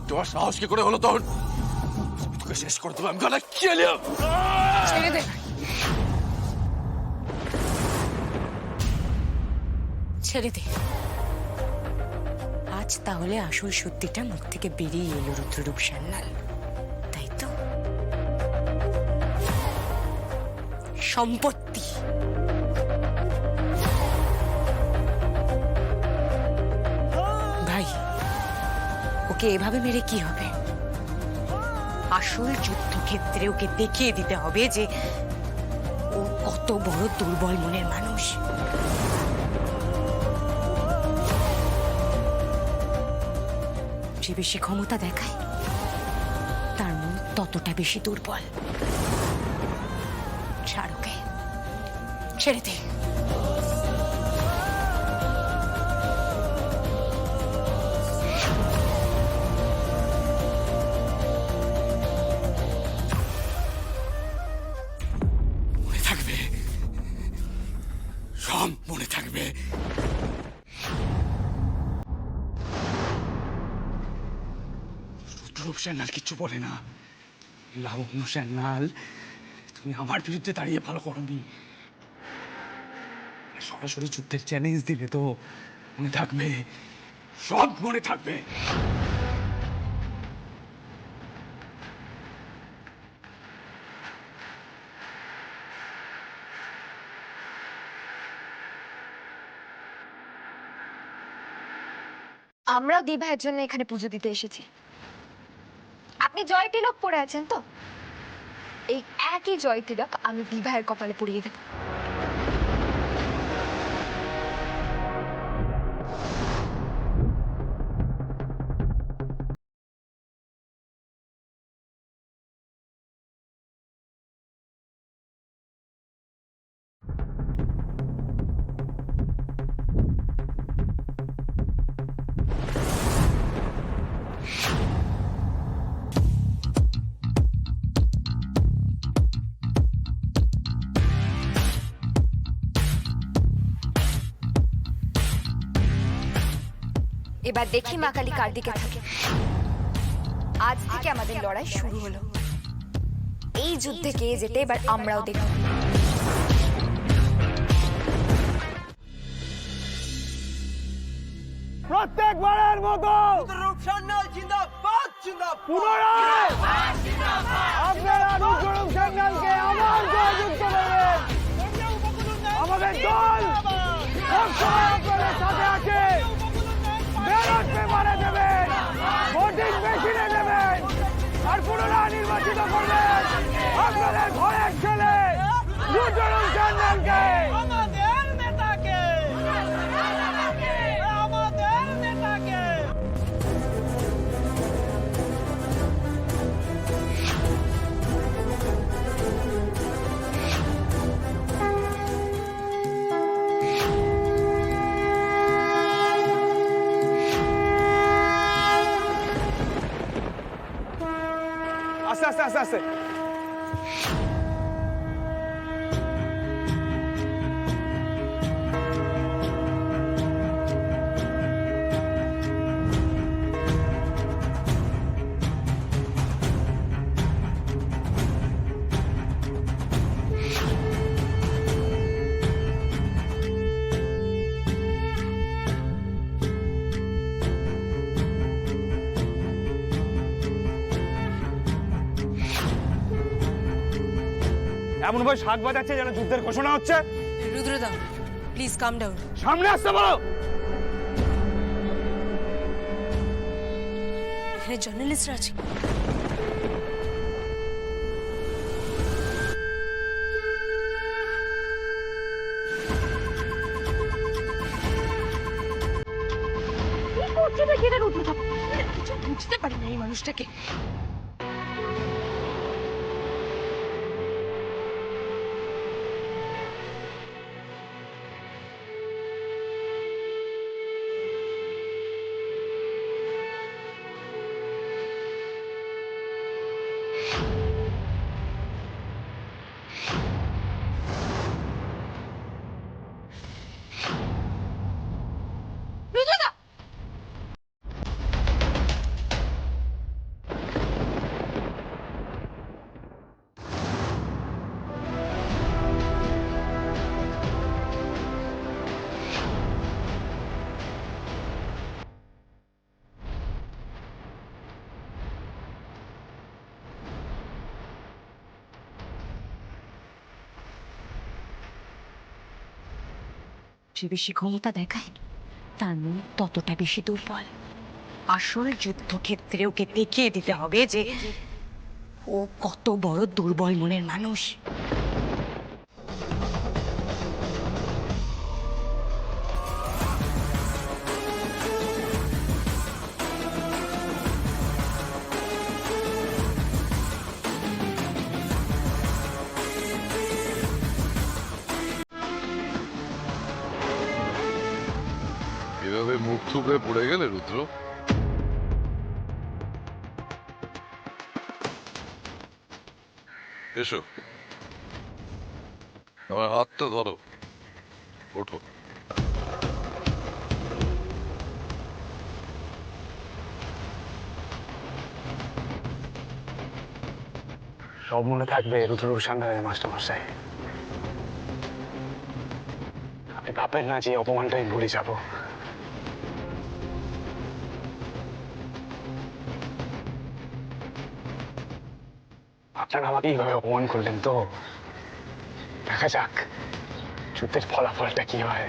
দেওয়ার সাহস কি করে হলো তোর? আমি তোকে শেষ করে দেবো। I'm gonna kill you! ছেড়ে দে, ছেড়ে দে। আজ তাহলে আসল সত্যিটা মুখ থেকে বেরিয়ে এলো রুদ্ররূপ সান্যাল, তাই তো? সম্পত্তি ভাই, ওকে এভাবে মেরে কি হবে? আসল যুদ্ধক্ষেত্রে ওকে দেখিয়ে দিতে হবে যে ও কত বড় দুর্বল মনের মানুষ। যে বেশি ক্ষমতা দেখায় তার মন ততটা বেশি দুর্বল। ছাড় ওকে, ছেড়ে দে। মনে থাকবে, সব মনে থাকবে। রুদ্ররূপ সান্যাল কিচ্ছু বলে না। লাবণ্য সান্যাল, তুমি আমার বিরুদ্ধে দাঁড়িয়ে ভালো করনি। সরাসরি যুদ্ধের চ্যালেঞ্জ দিলে তো মনে থাকবে, সব মনে থাকবে। আমরাও দিভাইয়ের জন্য এখানে পুজো দিতে এসেছি। আপনি জয় তিলক পরে আছেন তো? এই একই জয় তিলক আমি দিভাইয়ের কপালে পরিয়ে দেব। এবার দেখি মা কালী কার দিকে থাকে। আজ থেকে আমাদের লড়াই শুরু হলো। এই যুদ্ধে কে যেতে এবার আমরাও দেখব। প্রত্যেকবারের মতো রূপ সান্যাল জিন্দাবাদ, জিন্দাবাদ। পুনরায় আপনারা রুদ্ররূপ সান্যালকে আবার জয়যুক্ত করবেন। আমাদের দল সবসময় আপনাদের সাথে আছে। ব্যালট পেপারে দেবেন, ভোটিং মেশিনে দেবেন, আর পুনরায় নির্বাচিত করবেন আপনাদের ঘরের ছেলে রুদ্ররূপ সান্যালকে। আমাদের নেতাকে, আমাদের নেতাকে। আস্তে আস্তে আস্তে আস্তে। এমন ভাবে শাক বাজাচ্ছে যেন যুদ্ধের ঘোষণা হচ্ছে। রুদ্রদা, প্লিজ কাম ডাউন। সামনে আসতে বলো। এখানে জার্নালিস্টরা আছে। কি করছে দেখি এটা রুদ্র থাকো। কিছু বুঝতে পারি না এই মানুষটাকে। যে বেশি ক্ষমতা দেখায় তার মন ততটা বেশি দুর্বল। আসল যুদ্ধক্ষেত্রে ওকে দেখিয়ে দিতে হবে যে ও কত বড় দুর্বল মনের মানুষ। এভাবে মুখ থুবড়ে পড়ে গেলে রুদ্র? এসো, আমার হাতটা ধরো, ওঠো। সব মনে থাকবে রুদ্র রূপসান্ডারের মাস্টারমশাই। আপনি ভাববেন না যে এই অপমানটা আমি ভুলে যাব। আপনারা আমাকে এইভাবে অপমান করলেন তো, দেখা যাক যুদ্ধের ফলাফলটা কি হয়।